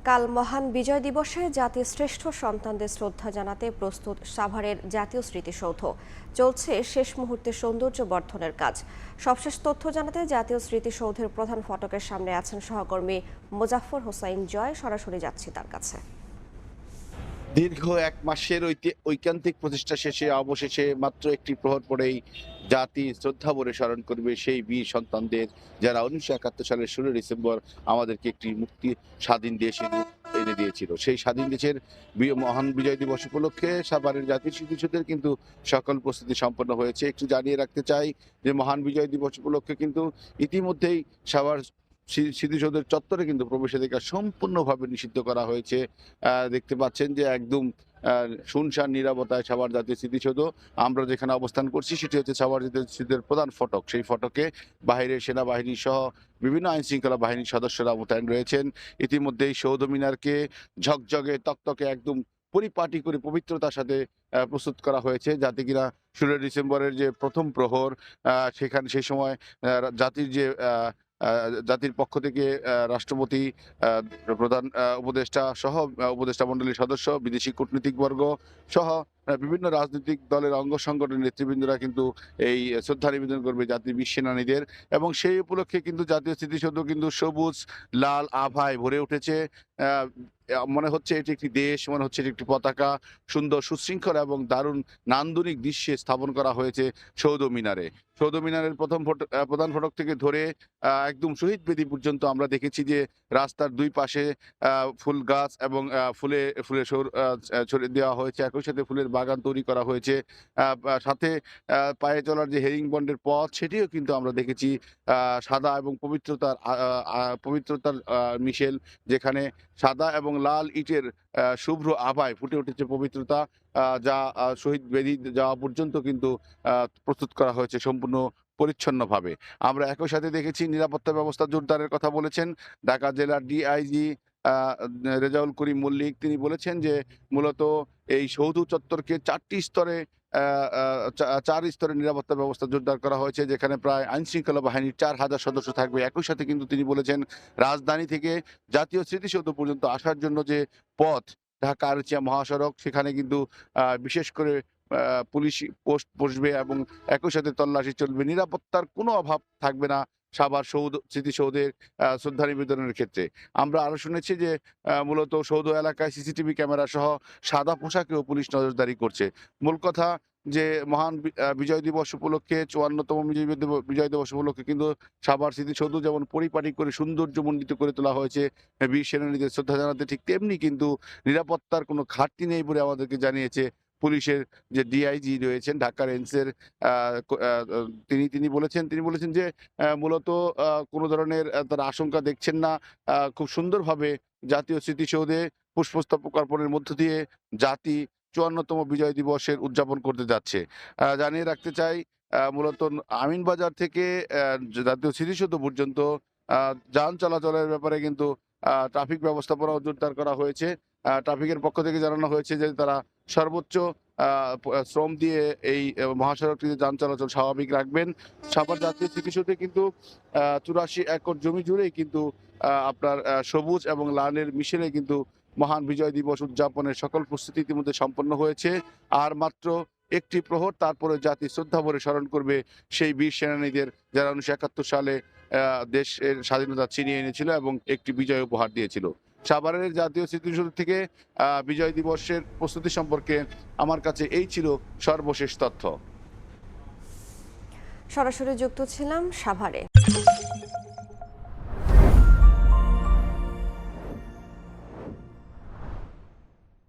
কাল মহান বিজয় দিবসে জাতির শ্রেষ্ঠ সন্তানদের শ্রদ্ধা জানাতে প্রস্তুত সাভারের জাতীয় স্মৃতিসৌধ। চলছে শেষ মুহূর্তে সৌন্দর্য বর্ধনের কাজ। সবশেষ তথ্য জানাতে জাতীয় স্মৃতিসৌধের প্রধান ফটকের সামনে আছেন সহকর্মী মোজাফফর হোসাইন জয়। সরাসরি যাচ্ছি তার কাছে। দীর্ঘ এক মাসের ঐকান্তিক প্রচেষ্টা শেষে অবশেষে মাত্র একটি প্রহর পরেই জাতি শ্রদ্ধাভরে স্মরণ করবে সেই বীর সন্তানদের, যারা 1971 সালের 16 ডিসেম্বর আমাদেরকে একটি মুক্তি স্বাধীন দেশ এনে দিয়েছিল। সেই স্বাধীন দেশের মহান বিজয় দিবস উপলক্ষে সাভারের জাতীয় স্মৃতিসৌধের কিন্তু সকল প্রস্তুতি সম্পন্ন হয়েছে। একটু জানিয়ে রাখতে চাই যে মহান বিজয় দিবস উপলক্ষে কিন্তু ইতিমধ্যেই সাভার স্মৃতিসৌধের চত্বরে কিন্তু প্রবেশাধিকার সম্পূর্ণভাবে নিষিদ্ধ করা হয়েছে। দেখতে পাচ্ছেন যে একদম শুনশান নীরবতায় সাভার জাতীয় স্মৃতিসৌধ। আমরা যেখানে অবস্থান করছি সেটি হচ্ছে সাভার জাতীয় স্মৃতিসৌধের প্রধান ফটক। সেই ফটকে বাহিরের সেনাবাহিনী সহ বিভিন্ন আইন শৃঙ্খলা বাহিনীর সদস্যরা মোতায়েন রয়েছেন। ইতিমধ্যেই সৌধ মিনারকে ঝকঝকে তকতকে একদম পরিপাটি করে পবিত্রতার সাথে প্রস্তুত করা হয়েছে, যাতে কিনা 16 ডিসেম্বরের যে প্রথম প্রহর সেখানে সেই সময় জাতির যে জাতির পক্ষ থেকে রাষ্ট্রপতি, প্রধান উপদেষ্টা সহ উপদেষ্টা মণ্ডলীর সদস্য, বিদেশি কূটনীতিকবর্গ সহ বিভিন্ন রাজনৈতিক দলের অঙ্গ সংগঠনের নেতৃবৃন্দরা কিন্তু এই শ্রদ্ধা নিবেদন করবে জাতির বীর সেনানীদের। এবং সেই উপলক্ষে কিন্তু জাতীয় স্মৃতিসৌধ কিন্তু সবুজ লাল আভায় ভরে উঠেছে। আহ, মনে হচ্ছে এটি একটি দেশ, মনে হচ্ছে এটি একটি পতাকা সুন্দর সুশৃঙ্খল এবং দারুণ নান্দনিক দৃশ্যে স্থাপন করা হয়েছে সৌধ মিনারে। সৌধ মিনারের প্রধান ফটক থেকে ধরে একদম শহীদ বেদি পর্যন্ত আমরা দেখেছি যে রাস্তার দুই পাশে ফুল গাছ এবং ফুলে ফুলে ছড়িয়ে দেওয়া হয়েছে। একই সাথে ফুলের বাগান তৈরি করা হয়েছে। সাথে পায়ে চলার যে হেরিং বন্ডের পথ সেটিও কিন্তু আমরা দেখেছি সাদা এবং পবিত্রতার মিশেল, যেখানে সাদা এবং লাল ইটের শুভ্র আভায় ফুটে উঠেছে পবিত্রতা, যা শহীদ বেদি যাওয়া পর্যন্ত কিন্তু প্রস্তুত করা হয়েছে সম্পূর্ণ পরিচ্ছন্নভাবে। আমরা একই সাথে দেখেছি নিরাপত্তা ব্যবস্থা জোরদারের কথা বলেছেন ঢাকা জেলার ডিআইজি রেজাউল করিম মল্লিক। তিনি বলেছেন যে মূলত এই সৌধ চত্বরকে 4টি স্তরে 4 স্তরে নিরাপত্তা ব্যবস্থা জোরদার করা হয়েছে, যেখানে প্রায় আইন শৃঙ্খলা বাহিনীর 4000 সদস্য থাকবে। একই সাথে কিন্তু তিনি বলেছেন রাজধানী থেকে জাতীয় স্মৃতিসৌধ পর্যন্ত আসার জন্য যে পথ, ঢাকা আরচিয়া মহাসড়ক, সেখানে কিন্তু বিশেষ করে পুলিশ পোস্ট বসবে এবং একই সাথে তল্লাশি চলবে। নিরাপত্তার কোনো অভাব থাকবে না সাভার স্মৃতিসৌধের শ্রদ্ধা নিবেদনের ক্ষেত্রে। আমরা আরো শুনেছি যে মূলত সৌধ এলাকায় সিসিটিভি ক্যামেরা সহ সাদা পোশাকেও পুলিশ নজরদারি করছে। মূল কথা যে মহান বিজয় দিবস উপলক্ষে 54তম বিজয় দিবস উপলক্ষে কিন্তু সাভার স্মৃতিসৌধ যেমন পরিপাটি করে সৌন্দর্যমণ্ডিত করে তোলা হয়েছে বীর সেনানীদের শ্রদ্ধা জানাতে, ঠিক তেমনি কিন্তু নিরাপত্তার কোনো ঘাটতি নেই বলে আমাদেরকে জানিয়েছে পুলিশের যে ডিআইজি রয়েছেন ঢাকা রেঞ্জের। তিনি বলেছেন যে মূলত কোনো ধরনের তারা আশঙ্কা দেখছেন না। খুব সুন্দরভাবে জাতীয় স্মৃতিসৌধে পুষ্পস্তবক অর্পণের মধ্য দিয়ে জাতি 54তম বিজয় দিবসের উদযাপন করতে যাচ্ছে। জানিয়ে রাখতে চাই মূলত আমিনবাজার থেকে জাতীয় স্মৃতিসৌধ পর্যন্ত যান চলাচলের ব্যাপারে কিন্তু ট্রাফিক ব্যবস্থাপনাও জোরদার করা হয়েছে। ট্রাফিকের পক্ষ থেকে জানানো হয়েছে যে তারা সর্বোচ্চ শ্রম দিয়ে এই মহাসড়কটিতে যান চলাচল স্বাভাবিক রাখবেন। সাভার জাতীয় স্মৃতিসৌধে কিন্তু 84 একর জমি জুড়েই কিন্তু আপনার সবুজ এবং লালের মিশেলে কিন্তু মহান বিজয় দিবস উদযাপনের সকল প্রস্তুতি ইতিমধ্যে সম্পন্ন হয়েছে। আর মাত্র একটি প্রহর, তারপরে জাতি শ্রদ্ধাভরে স্মরণ করবে সেই বীর সেনানীদের, যারা 1971 সালে দেশের স্বাধীনতা ছিনিয়ে এনেছিল এবং একটি বিজয় উপহার দিয়েছিল। সাভারের জাতীয় স্মৃতিসৌধ থেকে বিজয় দিবসের প্রস্তুতি সম্পর্কে আমার কাছে এই ছিল সর্বশেষ তথ্য। সরাসরি যুক্ত ছিলাম সাভারে।